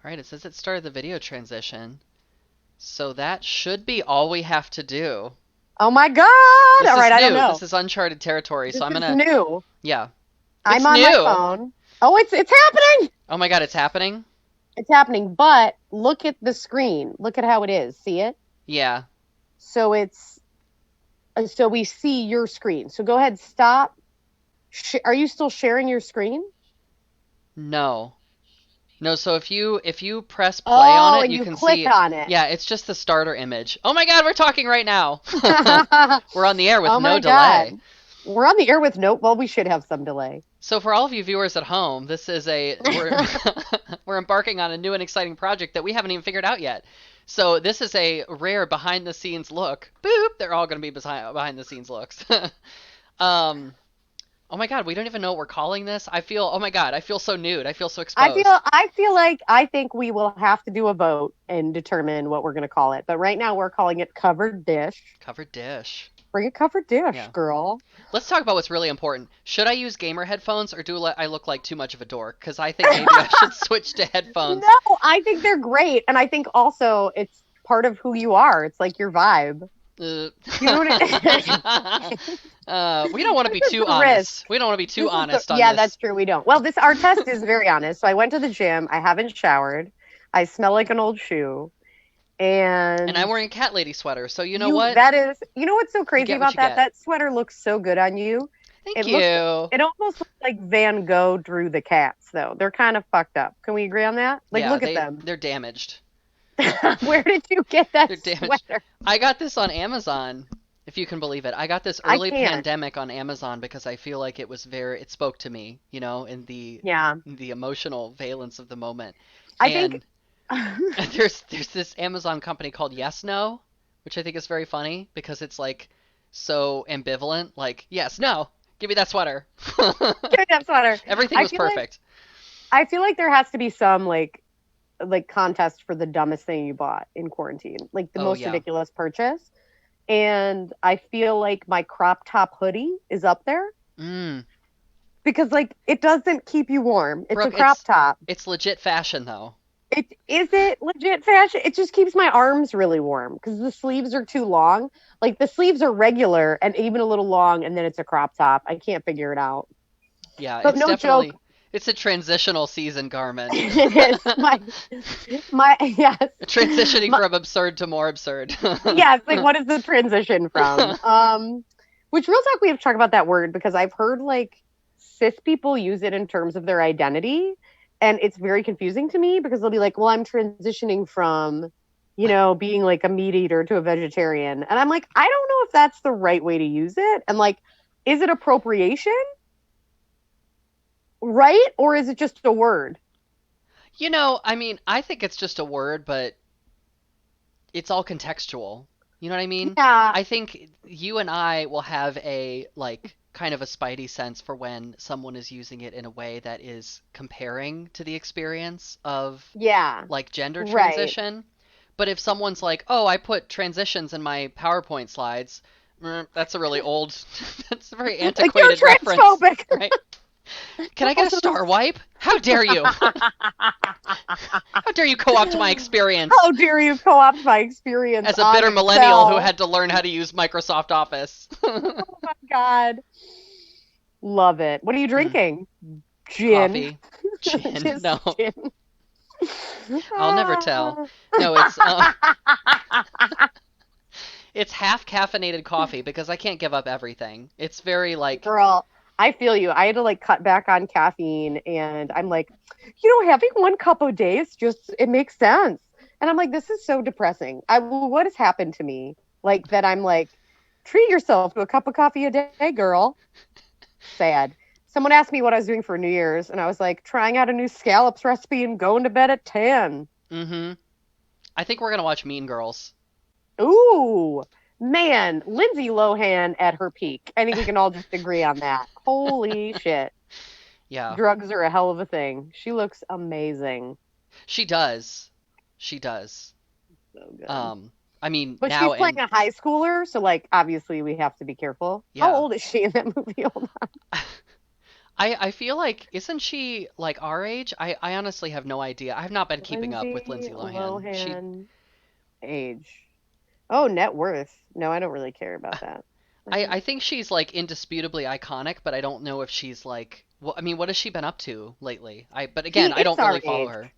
All right, it says it started the video transition. So that should be all we have to do. Oh my God. This All is right. I don't new. know. This is uncharted territory. So This I'm is gonna, new. yeah. It's I'm on my new. phone. Oh, it's happening. Oh my God, it's happening? It's happening. But look at the screen. Look at how it is. See it? Yeah. So so we see your screen. So go ahead, stop. Are you still sharing your screen? No. No, so if you press play on Oh, it, and you you can click see, on it. yeah, it's just the starter image. Oh my God, we're talking right now. We're on the air with Oh no my God. delay. We're on the air with no, well, we should have some delay. So for all of you viewers at home, this is we're we're embarking on a new and exciting project that we haven't even figured out yet. So this is a rare behind the scenes look. Boop, they're all going to be behind the scenes looks. um Oh my God, we don't even know what we're calling this. Oh my God, I feel so nude. I feel so exposed. I feel like I think we will have to do a vote and determine what we're going to call it. But right now we're calling it covered dish. Covered dish. Bring a covered dish, Yeah. girl. Let's talk about what's really important. Should I use gamer headphones or do I look like too much of a dork? Because I think maybe I should switch to headphones. No, I think they're great. And I think also it's part of who you are. It's like your vibe. Uh, You know what it we don't want to be This is too the risk. honest. We don't want to be too This is honest on yeah, this. that's true. We don't. Well, this our test is very honest. So I went to the gym. I haven't showered. I smell like an old shoe. And I'm And wearing a cat lady sweater, so you know what? you know what's so You crazy get what about you that? get. That sweater looks so good on you. Thank It looks you. it almost looks like Van Gogh drew the cats though. They're kind of fucked up. Can we agree on that? Like Yeah, look at them. they're damaged. Where did you get that They're damaged. sweater? I got this on Amazon, if you can believe it. I got this I early can't. pandemic on Amazon because I feel like it spoke to me, in Yeah. the emotional valence of the moment. I think And there's this Amazon company called Yes No, which I think is very funny because it's like so ambivalent, like, yes, no, give me that sweater. give me that sweater. Everything I was feel like perfect. I feel like there has to be some like contest for the dumbest thing you bought in quarantine, like the Oh most yeah. ridiculous purchase. And I feel like my crop top hoodie is up there Mm. because like it doesn't keep you warm. It's a Brooke, crop top. it's legit fashion though. It legit fashion. It just keeps my arms really warm because the sleeves are too long. Like the sleeves are regular and even a little long, and then it's a crop top. I can't figure it out. Yeah, But it's no joke, definitely it's a transitional season garment. it is my yes. Transitioning My, from absurd to more absurd. yeah, it's like what is the transition from? Which real talk we have to talk about that word because I've heard like cis people use it in terms of their identity, and it's very confusing to me because they'll be like, "Well, I'm transitioning from, being like a meat eater to a vegetarian," and I'm like, I don't know if that's the right way to use it, and like, is it appropriation, right, or is it just a word? I mean, I think it's just a word, but it's all contextual. You know what I mean? Yeah, I think you and I will have a like kind of a spidey sense for when someone is using it in a way that is comparing to the experience of yeah, like gender right. transition. But if someone's like, "Oh, I put transitions in my PowerPoint slides," that's a really old, that's a very Like you're antiquated reference, transphobic. right? Can I get a Also, star wipe? How dare you? How dare you co-opt my experience how dare you co-opt my experience as a on bitter millennial who Excel? had to learn how to use Microsoft Office? Oh my God. Love it. What are you Mm, drinking? Gin. coffee, gin. Just No, gin. I'll never tell. Ah. No, it's half caffeinated coffee because I can't give up everything. It's very like, Girl, I feel you. I had to like cut back on caffeine and I'm like, having one cup a day is just it makes sense. And I'm like, this is so depressing. What has happened to me? Like that I'm like, treat yourself to a cup of coffee a day, girl. Sad. Someone asked me what I was doing for New Year's, and I was like, trying out a new scallops recipe and going to bed at 10. mm-hmm. I think we're gonna watch Mean Girls. Ooh, man, Lindsay Lohan at her peak. I think we can all just agree on that. Holy shit. Yeah, Drugs are a hell of a thing. She looks amazing. she does. She does. So good. Um, I mean But she's now playing and a high schooler, so like obviously we have to be careful. How yeah. old is she in that movie? Hold on. I feel like isn't she like our age? I honestly have no idea. I've not been keeping up with Lindsay Lindsay Lohan. Lohan age. Oh, net worth. No, I don't really care about that. I think she's like indisputably iconic, but I don't know if she's like well, I mean, what has she been up to lately? But She again, I is don't really our follow age. her.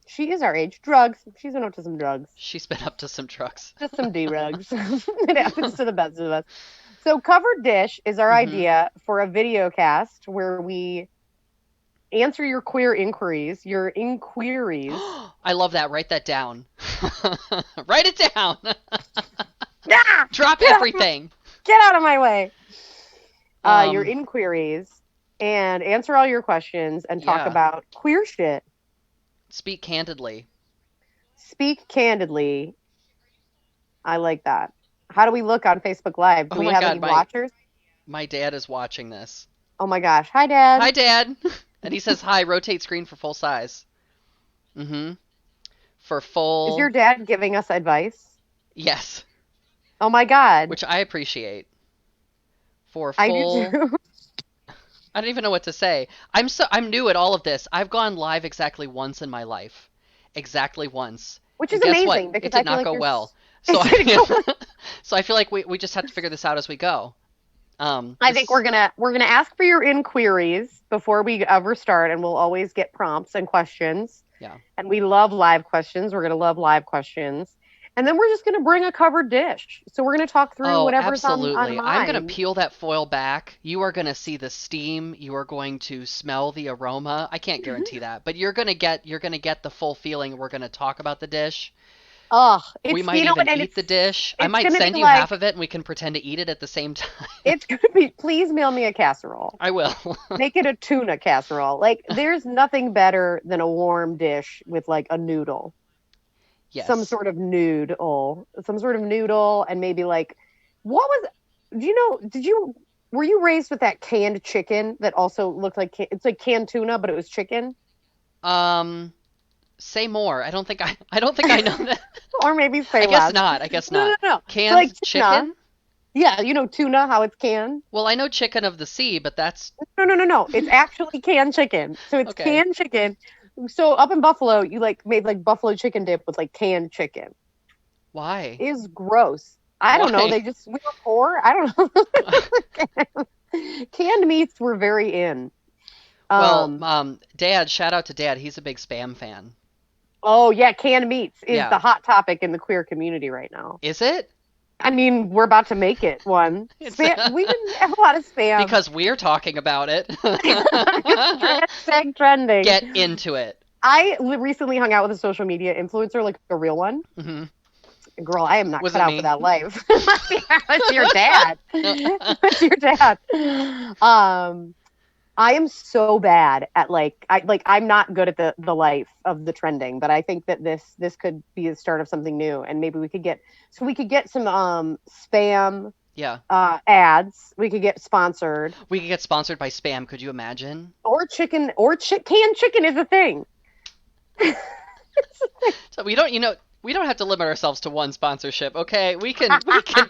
She is our age. Drugs. She's been up to some drugs. She's been up to some trucks. Just some D-rugs. It happens to the best of us. So Covered Dish is our Hmm. idea for a video cast where we answer your queer inquiries, your inquiries. I love that. Write that down. Write it down. Ah! Drop Get out, everything. get out of my way. Your Um, inquiries and answer all your questions and talk yeah. about queer shit. Speak candidly. Speak candidly. I like that. How do we look on Facebook Live? Do Oh we my have God, any watchers? my dad is watching this. Oh my gosh. Hi, Dad. Hi, Dad. And he says, "Hi, rotate screen for full size." Mm-hmm. For Is your full, dad giving us advice? yes, Oh my God. which I appreciate. For I do full, too. I don't even know what to say. I'm new at all of this. I've gone live exactly once in my life, exactly once. Which And is guess what? amazing because It I did feel not like go you're well. So it didn't go well. so I feel like we just have to figure this out as we go. I think we're gonna ask for your inquiries before we ever start, and we'll always get prompts and questions. Yeah. And we love live questions. We're gonna love live questions. And then we're just gonna bring a covered dish. So we're gonna talk through Oh, whatever's on absolutely. I'm going to mind. peel that foil back. You are going to see the steam. You are going to smell the aroma. I can't guarantee that, but you're going to get the full feeling. We're going to talk about the dish. Oh, We it's might you know what, even and eat the dish. I it's might gonna send be you half like of it and we can pretend to eat it at the same time. it's gonna be. Please mail me a casserole. I will. Make it a tuna casserole. Like there's nothing better than a warm dish with like a noodle. Some Yes. sort of noodle, and maybe like, what was, do you know, were you raised with that canned chicken that also looked like, it's like canned tuna, but it was chicken? Um, say more. I don't think I know that. Or maybe I say guess less. not. I guess No, no, not. no. So like Canned tuna. chicken? Yeah, you know, tuna, how it's canned. Well, I know chicken of the sea, but that's No, no, no, no. It's actually canned chicken. So it's okay. canned chicken. So up in Buffalo, you like made like buffalo chicken dip with like canned chicken. Why? It is gross. I don't know. Why? We were poor. I don't know. Canned meats were very in. Well, Um, Dad, shout out to Dad. He's a big Spam fan. oh yeah, canned meats is Yeah. the hot topic in the queer community right now. Is it? I mean, we're about to make it one. It's We've been have a lot of spam. because we're talking about it. Hashtag trending. Get into it. I recently hung out with a social media influencer, like a real one. Hmm. Girl, I am not Was cut it out me? for that life. It's your dad. It's your dad. I am so bad at I'm not good at the life of the trending, but I think that this could be the start of something new, and maybe we could get some spam Yeah. ads. We could get sponsored, We could get sponsored by Spam. Could you imagine? or chicken, or canned chicken is a thing. So we don't have to limit ourselves to one sponsorship, okay? We can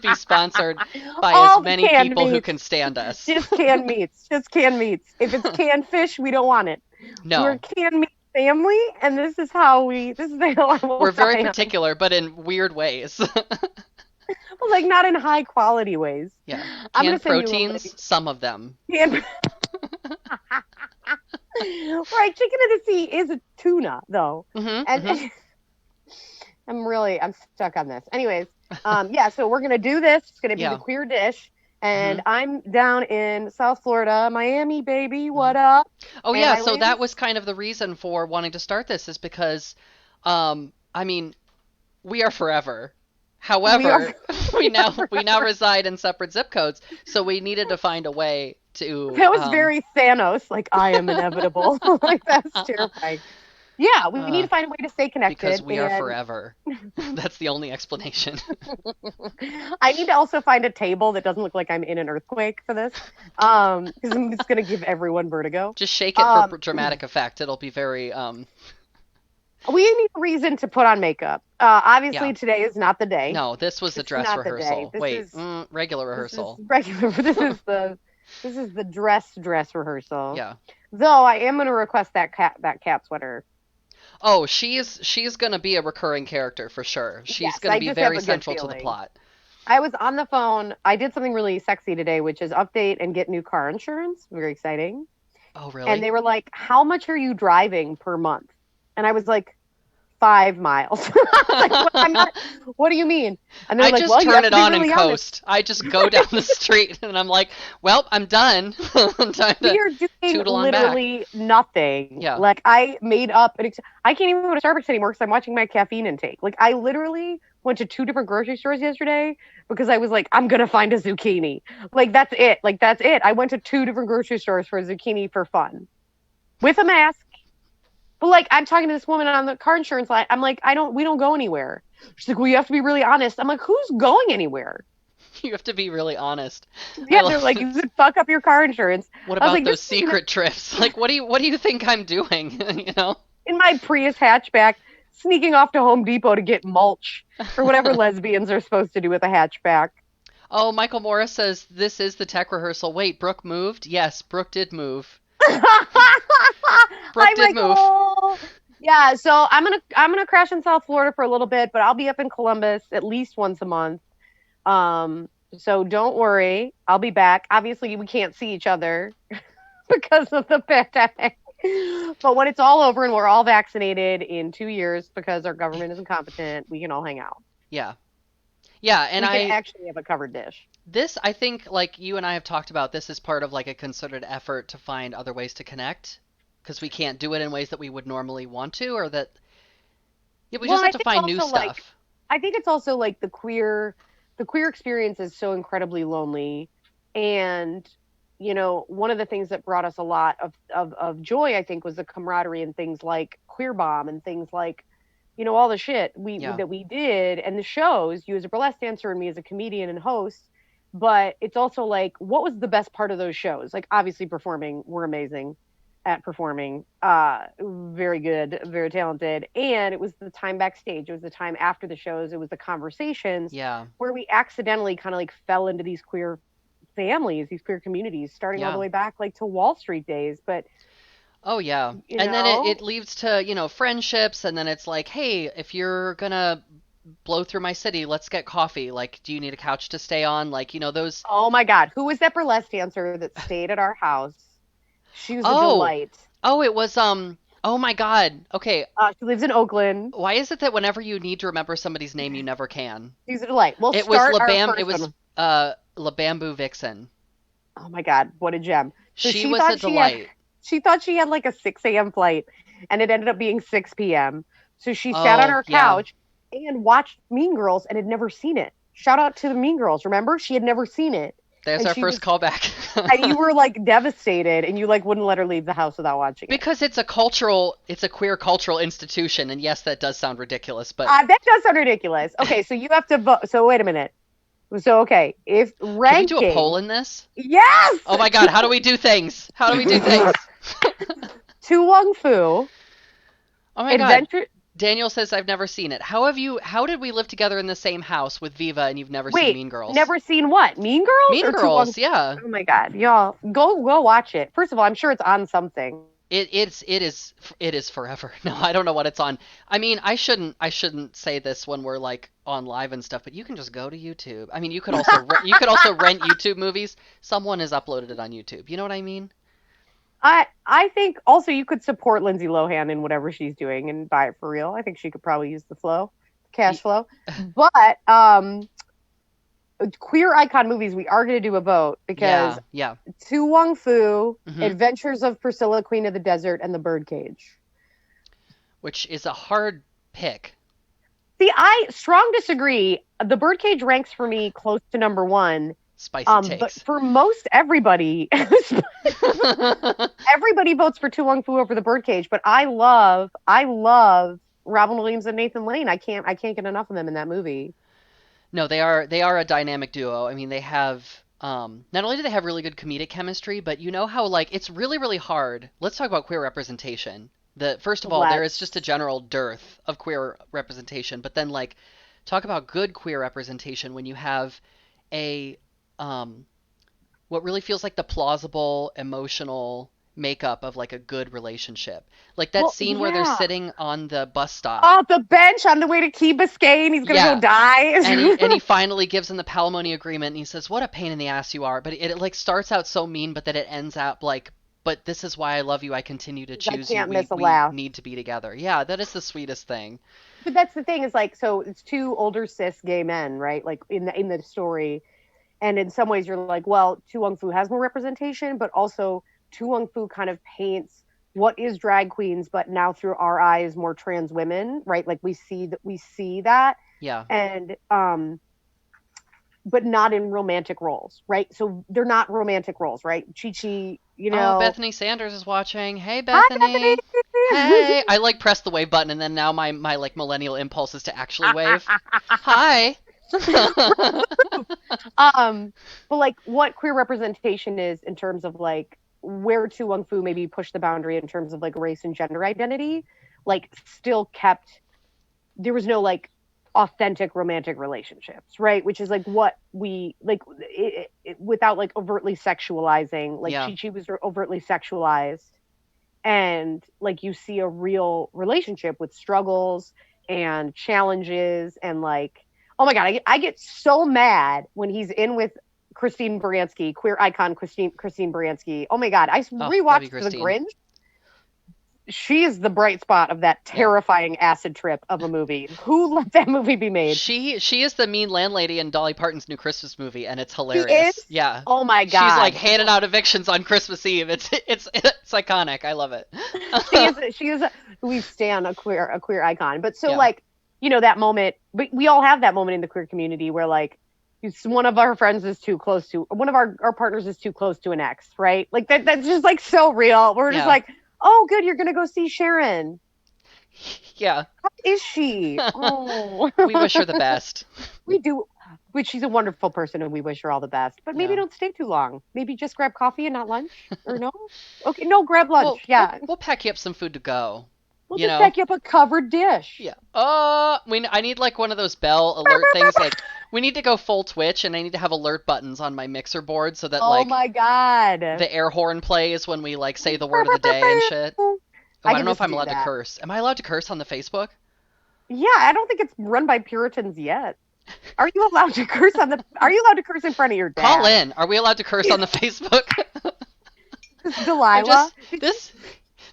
be sponsored by All as many canned people who meats. can stand us. Just canned meats. Just canned meats. If it's canned fish, we don't want it. No. We're a canned meat family, and this is the level We're very I am. particular, but in weird ways. Well, like not in high quality ways. Yeah. I'm gonna Canned send you a proteins, link. some of them. Canned... Right, chicken of the sea is a tuna, though. Hmm. And I'm stuck on this. Anyways, yeah, so we're gonna do this. It's gonna be Yeah. the queer dish. And Mhm. I'm down in South Florida, Miami, baby. What up? Oh And yeah, so Eileen? that was kind of the reason for wanting to start this is because, I mean, we are forever. However, we now reside in separate zip codes, so we needed to find a way to. That was very Thanos, like I am inevitable. Like that's terrifying. Yeah, we need to find a way to stay connected. Because we are and forever. That's the only explanation. I need to also find a table that doesn't look like I'm in an earthquake for this. Because I'm just gonna give everyone vertigo. Just shake it for dramatic effect. It'll be very We need a reason to put on makeup. Obviously Yeah. Today is not the day. No, this was a It's dress not the day. rehearsal. This Wait, is- regular rehearsal. This is regular. This is the This is the dress rehearsal. Yeah. Though I am gonna request that cat sweater. Oh, she's gonna be a recurring character for sure. She's Yes, gonna I be just have very a good central to the feeling. plot. I was on the phone. I did something really sexy today, which is update and get new car insurance. Very exciting. Oh, And really? they were like, "How much are you driving per month?" And I was like, 5 miles. I was like, I'm not. What do you mean? And they're I like, just "Well, you turn have to it be on and really honest. coast. I just go down the street and I'm like, well, I'm done. Time We to are doing tootle on back. literally nothing. Yeah. Like I made up I can't even go to Starbucks anymore because I'm watching my caffeine intake. Like I literally went to two different grocery stores yesterday because I was like, I'm gonna find a zucchini. Like that's it. Like that's it. I went to two different grocery stores for a zucchini for fun with a mask. But like I'm talking to this woman on the car insurance line. I'm like, we don't go anywhere. She's like, well, you have to be really honest. I'm like, who's going anywhere? You have to be really honest. I Yeah, they're love like, you this. could fuck up your car insurance. What I was about like, those this is secret trips? Like, what do you think I'm doing? You know? in my Prius hatchback, sneaking off to Home Depot to get mulch or whatever lesbians are supposed to do with a hatchback. Oh, Michael Morris says this is the tech rehearsal. Wait, Brooke moved? Yes, Brooke did move. Brooke Hi, did move. Michael. Yeah, so I'm gonna crash in South Florida for a little bit, but I'll be up in Columbus at least once a month. So don't worry, I'll be back. Obviously, we can't see each other because of the pandemic. But when it's all over and we're all vaccinated in 2 years because our government is incompetent, we can all hang out. Yeah. Yeah, and We can actually have a covered dish. I think, like you and I have talked about, this is part of like a concerted effort to find other ways to connect because we can't do it in ways that we would normally want to, or that, yeah, we Well, just have I to think find new also like stuff. I think it's also like the queer experience is so incredibly lonely, and one of the things that brought us a lot of joy, I think, was the camaraderie and things like Queer Bomb and things like all the shit Yeah. that we did and the shows, you as a burlesque dancer and me as a comedian and host. But it's also like, what was the best part of those shows? Like, obviously, performing, we're amazing at performing, very good, very talented. And it was the time backstage, it was the time after the shows, it was the conversations Yeah. where we accidentally kind of like fell into these queer families, these queer communities, starting all the Yeah. way back like to Wall Street days. But Oh, yeah. you And then it know, leads to, friendships, and then it's like, hey, if you're gonna blow through my city, let's get coffee. Like, do you need a couch to stay on? Like, those. oh my God, who was that burlesque dancer that stayed at our house? She was a Oh, delight. oh, it was, oh my God. Okay, She lives in Oakland. why is it that whenever you need to remember somebody's name, you never can? She's a delight. We'll It was start our LaBam, it first was, one. La Bamboo Vixen. Oh my God, what a gem. So She was a delight. she thought she had like a 6 a.m. flight, and it ended up being 6 p.m. So she sat on Oh, her yeah. couch and watched Mean Girls and had never seen it. Shout out to the Mean Girls. Remember? She had never seen it. There's And our she first was, callback. and you were like devastated, and you like wouldn't let her leave the house without watching it. Because it's a queer cultural institution, and yes, that does sound ridiculous, but That does sound ridiculous. Okay, so you have to vote. So wait a minute. So okay, if can we do a poll ranking, in this? yes, Oh my God, how do we do things? How do we do things? To Wong Fu, Oh my God. Adventure. Daniel says I've never seen it. How did we live together in the same house with Viva and you've never seen Wait, Mean Girls? never seen what? Mean Girls Mean or To Wong? Girls, yeah. Oh my God, y'all, go watch it. First of all, I'm sure it's on something. It is forever. No, I don't know what it's on. I mean, I shouldn't say this when we're like on live and stuff, but you can just go to YouTube. I mean, you could also rent YouTube movies. Someone has uploaded it on YouTube. You know what I mean? I think also you could support Lindsay Lohan in whatever she's doing and buy it for real. I think she could probably use the cash flow. But queer icon movies, we are going to do a vote because Yeah, yeah. To Wong Fu, Hmm. Adventures of Priscilla, Queen of the Desert, and The Birdcage. Which is a hard pick. See, I strong disagree. The Birdcage ranks for me close to number one. Spicy But takes. for most everybody, everybody votes for Tu Wong Fu over The Birdcage. But I love Robin Williams and Nathan Lane. I can't get enough of them in that movie. No, they are a dynamic duo. I mean, they have not only do they have really good comedic chemistry, but you know how like it's really really hard. Let's talk about queer representation. First of all, there is just a Let's. general dearth of queer representation, but then like talk about good queer representation when you have a um what really feels like the plausible emotional makeup of like a good relationship. Like that Well, scene where they're yeah. sitting on the bus stop. Off the bench on the way to Key Biscayne. He's gonna go Yeah. And die. he finally gives him the palimony agreement and he says, "What a pain in the ass you are." But it like starts out so mean, but then it ends out like, "But this is why I love you. I continue to I choose you. can't We miss a we laugh. need to be together." Yeah, that is the sweetest thing. But that's the thing is like, so it's two older cis gay men, right? Like in the story, and in some ways you're like, well, Tu Wong Fu has more representation, but also Tu Wong Fu kind of paints what is drag queens, but now through our eyes, more trans women, right? Like we see that, Yeah. and but not in romantic roles, right? So they're not romantic roles, right? Chi Chi, Oh, Bethany Sanders is watching. Hey, hi Bethany. Bethany. Hey. I like press the wave button and then now my like millennial impulse is to actually wave. Hi. But like what queer representation is in terms of like where Tu Wong Fu maybe pushed the boundary in terms of like race and gender identity, like still kept there was no like authentic romantic relationships, right? Which is like what we like without like overtly sexualizing. Like Yeah. Chi Chi was overtly sexualized, and like you see a real relationship with struggles and challenges and like oh my god I get so mad when he's in with Christine Baranski, queer icon Christine Baranski. Oh my god, I Oh, love you, rewatched The Christine. Grinch. She is the bright spot of that Yeah. terrifying acid trip of a movie. Who let that movie be made? She is the mean landlady in Dolly Parton's new Christmas movie, and it's She is. hilarious. Yeah, Oh my she's like god. handing out evictions on Christmas Eve. It's iconic. I love it. She is we stand a queer icon. But so Yeah. like, you know, that moment, but we all have that moment in the queer community where like one of our friends is too close to one of our partners is too close to an ex, right? Like that's just like so real. We're just Yeah. like, oh good, you're gonna go see Sharon. Yeah. How is she? Oh We wish her the best. we do, which she's a wonderful person and we wish her all the best, but maybe Yeah. don't stay too long. Maybe just grab coffee and not lunch, or no? Okay, no, grab lunch. We'll, we'll Yeah, we'll pack you up some food to go. we'll You just know. pack you up a covered dish. Yeah. I need like one of those bell alert things. Like we need to go full Twitch, and I need to have alert buttons on my mixer board so that Oh like my god. the air horn plays when we like say the word of the day and shit. Oh, I I can don't know if just I'm do allowed to that. curse. Am I allowed to curse on the Facebook? Yeah, I don't think it's run by Puritans yet. Are you allowed to curse on the? Are you allowed to curse in front of your dad? Call in. Are we allowed to curse on the Facebook? This is I'm Delilah. just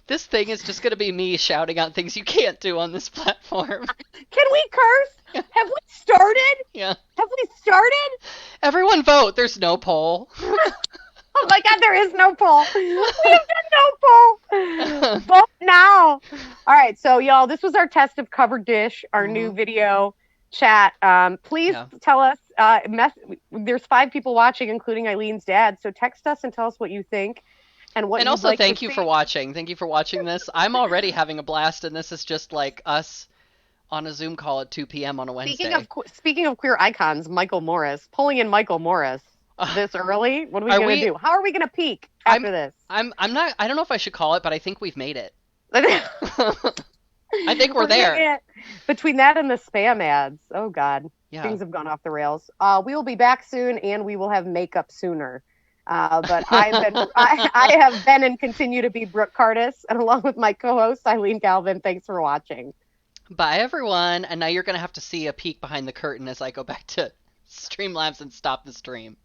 this thing is just gonna be me shouting out things you can't do on this platform. Can we curse? Have we started? Yeah. Have we started? Everyone vote. There's no poll. Oh my god, there is no poll. We have done no poll. Vote now. All right, so y'all, this was our test of Covered Dish, our new video chat. Please Yeah. tell us. There's 5 people watching, including Eileen's dad. So text us and tell us what you think and what. And you'd also, like thank to you see. for watching. Thank you for watching this. I'm already having a blast, and this is just like us on a Zoom call at 2 p.m. on a Wednesday. Speaking of queer icons, Michael Morris, pulling in Michael Morris this early. What are we gonna do? How are we gonna peak after this? I'm not. I don't know if I should call it, but I think we've made it. I think we're We're there. Between that and the spam ads, oh god, Yeah. things have gone off the rails. We will be back soon, and we will have makeup sooner. But I have been and continue to be Brooke Cartus, and along with my co-host Eileen Galvin. Thanks for watching. Bye, everyone. And now you're gonna have to see a peek behind the curtain as I go back to Streamlabs and stop the stream.